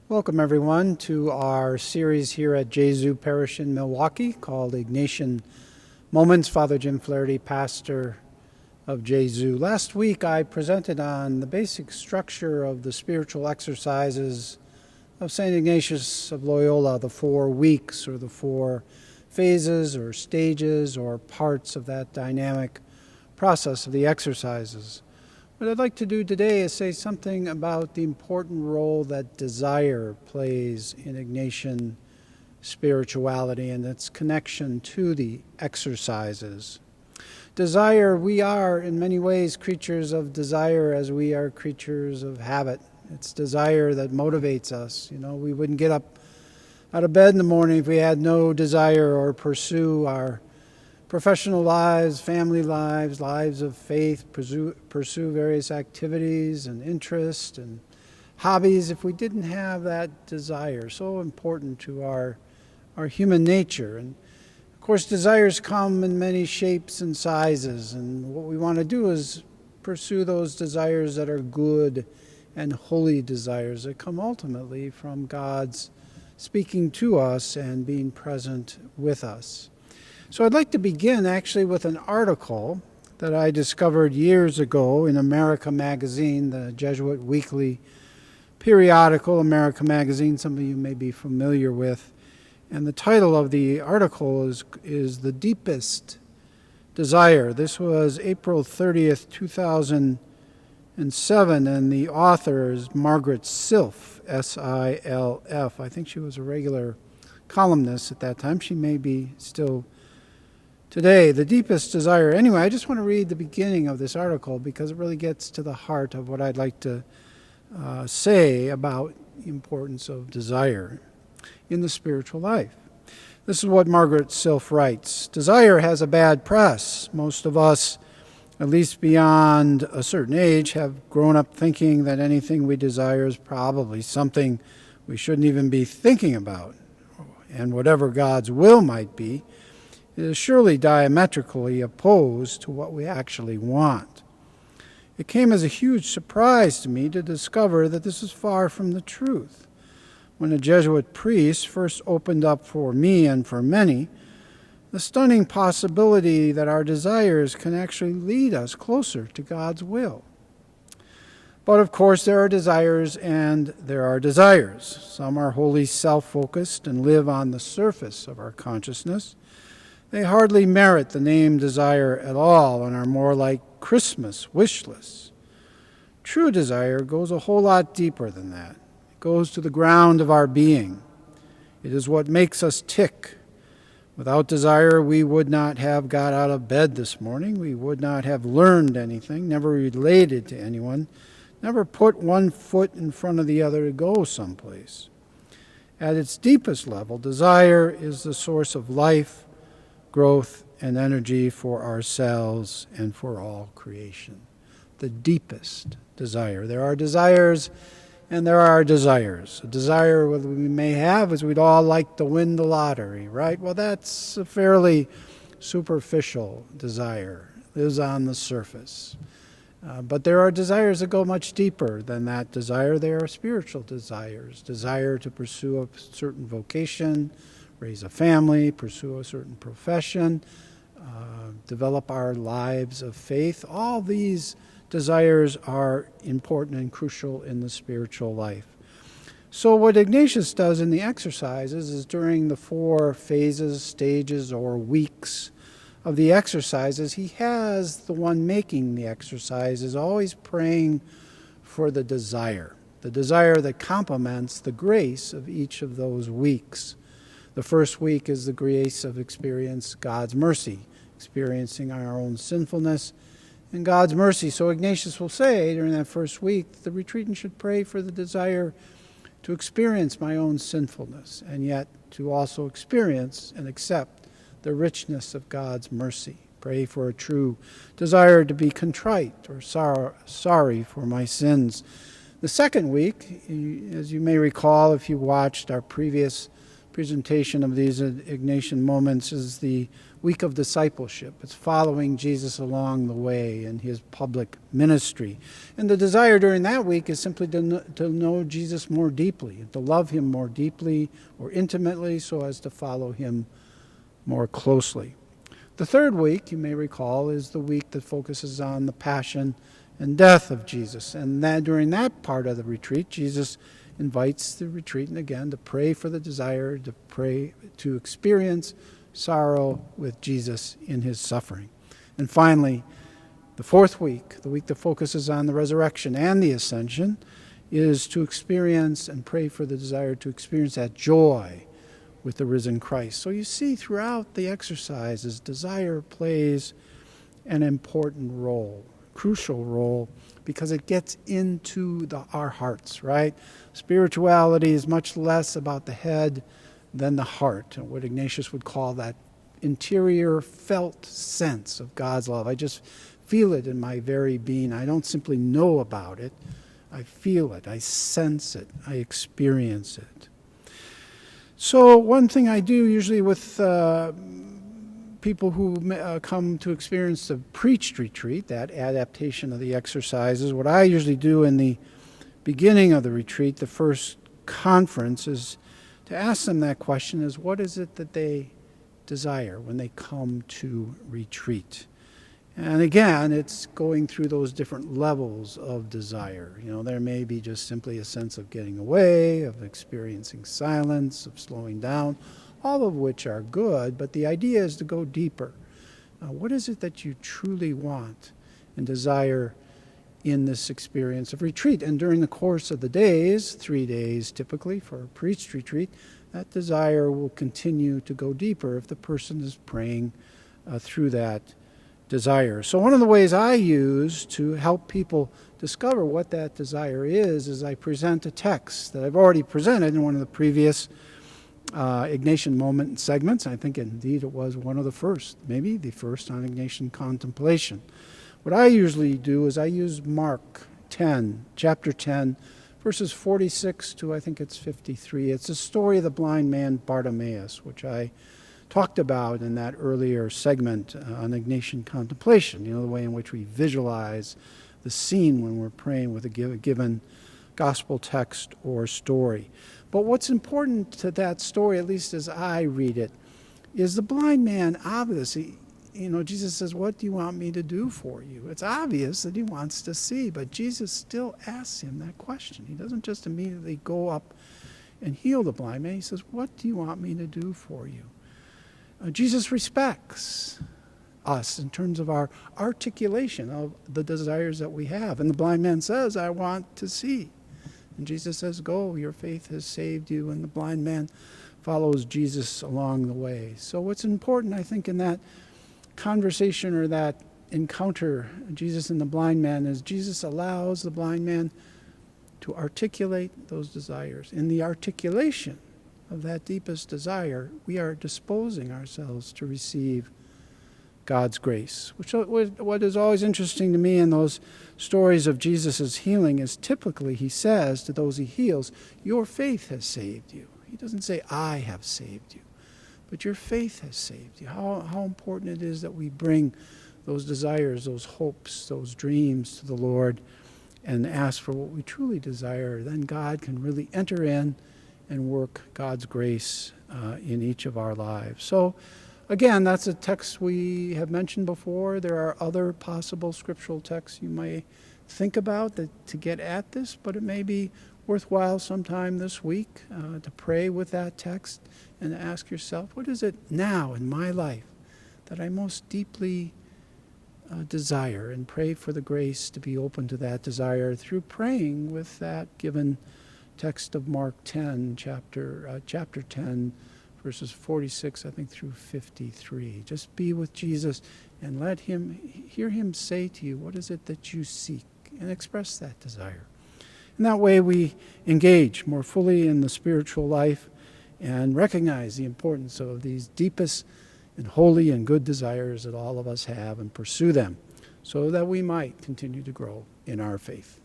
Welcome everyone to our series here at Gesu Parish in Milwaukee called Ignatian Moments. Father Jim Flaherty, pastor of Gesu. Last week I presented on the basic structure of the spiritual exercises of St. Ignatius of Loyola, the 4 weeks or the 4 phases or stages or parts of that dynamic process of the exercises. What I'd like to do today is say something about the important role that desire plays in Ignatian spirituality and its connection to the exercises. Desire, we are in many ways creatures of desire as we are creatures of habit. It's desire that motivates us. We wouldn't get up out of bed in the morning if we had no desire or pursue our professional lives, family lives, lives of faith, pursue various activities and interests and hobbies if we didn't have that desire. So important to our human nature. And of course, desires come in many shapes and sizes. And what we want to do is pursue those desires that are good and holy desires that come ultimately from God's speaking to us and being present with us. So I'd like to begin actually with an article that I discovered years ago in America Magazine, the Jesuit weekly periodical, America Magazine, some of you may be familiar with. And the title of the article is The Deepest Desire. This was April 30th, 2007, and the author is Margaret Silf, S-I-L-F. I think she was a regular columnist at that time. She may be still today. The deepest desire. Anyway, I just want to read the beginning of this article because it really gets to the heart of what I'd like to say about the importance of desire in the spiritual life. This is what Margaret Silf writes. Desire has a bad press. Most of us, at least beyond a certain age, have grown up thinking that anything we desire is probably something we shouldn't even be thinking about. And whatever God's will might be, it is surely diametrically opposed to what we actually want. It came as a huge surprise to me to discover that this is far from the truth. When a Jesuit priest first opened up for me and for many the stunning possibility that our desires can actually lead us closer to God's will. But of course there are desires and there are desires. Some are wholly self-focused and live on the surface of our consciousness. They hardly merit the name desire at all and are more like Christmas wish lists. True desire goes a whole lot deeper than that. It goes to the ground of our being. It is what makes us tick. Without desire, we would not have got out of bed this morning. We would not have learned anything, never related to anyone, never put one foot in front of the other to go someplace. At its deepest level, desire is the source of life, growth, and energy for ourselves and for all creation. The deepest desire. There are desires and there are desires. A desire we may have is we'd all like to win the lottery, right? Well, that's a fairly superficial desire. It is on the surface. But there are desires that go much deeper than that desire. They are spiritual desires. Desire to pursue a certain vocation, raise a family, pursue a certain profession, develop our lives of faith. All these desires are important and crucial in the spiritual life. So what Ignatius does in the exercises is during the 4 phases, stages, or weeks of the exercises, he has the one making the exercises always praying for the desire that complements the grace of each of those weeks. The first week is the grace of experience God's mercy, experiencing our own sinfulness and God's mercy. So Ignatius will say during that first week, the retreatant should pray for the desire to experience my own sinfulness and yet to also experience and accept the richness of God's mercy. Pray for a true desire to be contrite or sorry for my sins. The second week, as you may recall if you watched our previous presentation of these Ignatian moments is the week of discipleship. It's following Jesus along the way in his public ministry. And the desire during that week is simply to know Jesus more deeply, to love him more deeply or intimately so as to follow him more closely. The third week, you may recall, is the week that focuses on the passion and death of Jesus. And that during that part of the retreat, Jesus invites the retreatant again to pray for the desire to experience sorrow with Jesus in his suffering. And finally, the fourth week, the week that focuses on the resurrection and the ascension, is to experience and pray for the desire to experience that joy with the risen Christ. So you see throughout the exercises, desire plays an important role, crucial role, because it gets into our hearts, right? Spirituality is much less about the head than the heart, what Ignatius would call that interior felt sense of God's love. I just feel it in my very being. I don't simply know about it. I feel it. I sense it. I experience it. So one thing I do usually with people who come to experience the preached retreat, that adaptation of the exercises, what I usually do in the beginning of the retreat, the first conference, is to ask them that question is, what is it that they desire when they come to retreat? And again, it's going through those different levels of desire. There may be just simply a sense of getting away, of experiencing silence, of slowing down, all of which are good, but the idea is to go deeper. What is it that you truly want and desire in this experience of retreat? And during the course of the days, 3 days typically for a preached retreat, that desire will continue to go deeper if the person is praying through that desire. So one of the ways I use to help people discover what that desire is I present a text that I've already presented in one of the previous Ignatian moment segments. I think indeed it was one of the first, maybe the first on Ignatian contemplation. What I usually do is I use Mark 10, chapter 10, verses 46 to I think it's 53. It's the story of the blind man Bartimaeus, which I talked about in that earlier segment on Ignatian contemplation, the way in which we visualize the scene when we're praying with a given gospel text or story. But what's important to that story, at least as I read it, is the blind man obviously, Jesus says, what do you want me to do for you? It's obvious that he wants to see, but Jesus still asks him that question. He doesn't just immediately go up and heal the blind man. He says, what do you want me to do for you? Jesus respects us in terms of our articulation of the desires that we have. And the blind man says, I want to see. And Jesus says, go, your faith has saved you. And the blind man follows Jesus along the way. So what's important, I think, in that conversation or that encounter, Jesus and the blind man, is Jesus allows the blind man to articulate those desires. In the articulation of that deepest desire, we are disposing ourselves to receive God's grace. What is always interesting to me in those stories of Jesus' healing is typically he says to those he heals, your faith has saved you. He doesn't say, I have saved you, but your faith has saved you. How important it is that we bring those desires, those hopes, those dreams to the Lord and ask for what we truly desire. Then God can really enter in and work God's grace in each of our lives. So again, that's a text we have mentioned before. There are other possible scriptural texts you may think about to get at this, but it may be worthwhile sometime this week to pray with that text and to ask yourself, what is it now in my life that I most deeply desire, and pray for the grace to be open to that desire through praying with that given text of Mark 10, chapter 10, verses 46, I think, through 53. Just be with Jesus and hear him say to you, what is it that you seek? And express that desire. In that way, we engage more fully in the spiritual life and recognize the importance of these deepest and holy and good desires that all of us have and pursue them so that we might continue to grow in our faith.